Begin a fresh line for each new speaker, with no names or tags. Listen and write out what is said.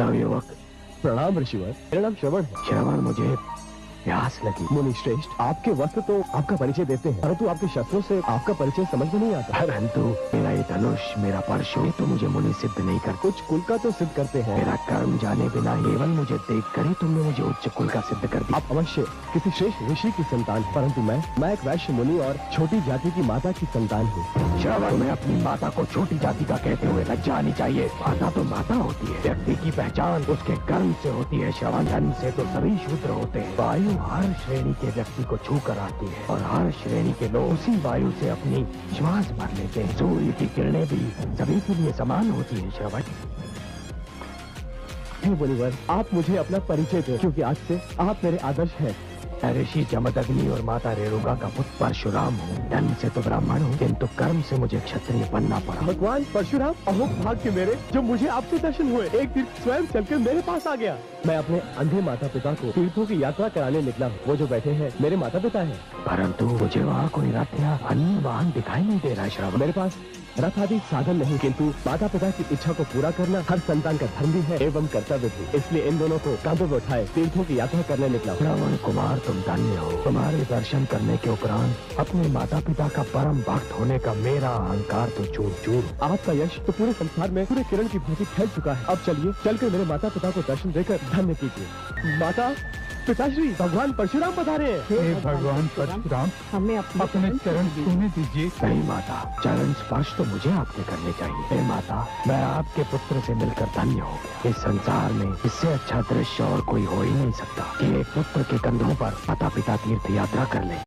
युवक।
प्रणाम ऋषिवर, मेरा नाम श्रवण है।
श्रवण, मुझे प्यास लगी।
मुनि श्रेष्ठ, आपके वस्त्र तो आपका परिचय देते हैं, परंतु आपके शस्त्रों से आपका परिचय समझ में नहीं आता।
परंतु मेरा ये धनुष, मेरा परशु, ये तो मुझे मुनि सिद्ध नहीं कर।
कुछ कुल का तो सिद्ध करते हैं।
मेरा कर्म जाने बिना केवल मुझे देख कर ही तुमने मुझे उच्च कुल का सिद्ध कर दिया।
आप अवश्य किसी श्रेष्ठ ऋषि की संतान, परंतु मैं एक वैश्य मुनि और छोटी जाति की माता की संतान हूँ।
श्रवण, मैं अपनी माता को छोटी जाति का कहते हुए लज्जा आनी चाहिए। माता तो माता होती है, व्यक्ति की पहचान उसके कर्म से होती है। श्रवण, जन्म से तो सभी शूद्र होते हैं। वायु हर श्रेणी के व्यक्ति को छू कर आती है और हर श्रेणी के लोग उसी वायु से अपनी श्वास भर लेते हैं। सूर्य की किरणें भी सभी के लिए समान होती है। श्रवण,
हे मुनिवर, आप मुझे अपना परिचय दें, क्योंकि आज से आप मेरे आदर्श हैं।
ऋषि जमदग्नि और माता रेणुका का पुत्र परशुराम हूँ। जन्म से तो ब्राह्मण हूँ, किंतु कर्म से मुझे क्षत्रिय बनना पड़ा।
भगवान परशुराम, अहो भाग्य मेरे, जो मुझे आपसे दर्शन हुए। एक तीर्थ स्वयं चलकर मेरे पास आ गया। मैं अपने अंधे माता पिता को तीर्थों की यात्रा कराने निकला हूँ। वो जो बैठे हैं मेरे माता पिता हैं।
परंतु मुझे वहाँ कोई रथ या अन्य वाहन दिखाई नहीं दे रहा है। श्रवण,
मेरे पास रथ आदि साधन नहीं, किंतु माता पिता की इच्छा को पूरा करना हर संतान का धर्म भी है एवं कर्तव्य भी। इसलिए इन दोनों को कांधों पर उठाए तीर्थों की यात्रा करने निकला।
श्रवण कुमार, तुम धन्य हो। तुम्हारे दर्शन करने के उपरांत अपने माता पिता का परम भक्त होने का मेरा अहंकार तो चूर चूर।
आपका यश तो पूरे संसार में पूरे किरण की भांति फैल चुका है। अब चलिए, चलकर मेरे माता पिता को दर्शन देकर धन्य कीजिए। माता पिताश्री, भगवान परशुराम पधारे हैं।
हे भगवान परशुराम,
हमें
अपने चरण छूने दीजिए।
नहीं माता, चरण स्पर्श तो मुझे आपके करने चाहिए। हे माता, मैं आपके पुत्र से मिलकर धन्य हो गया। इस संसार में इससे अच्छा दृश्य और कोई हो ही नहीं सकता कि एक पुत्र के कंधों पर माता पिता तीर्थ यात्रा कर ले।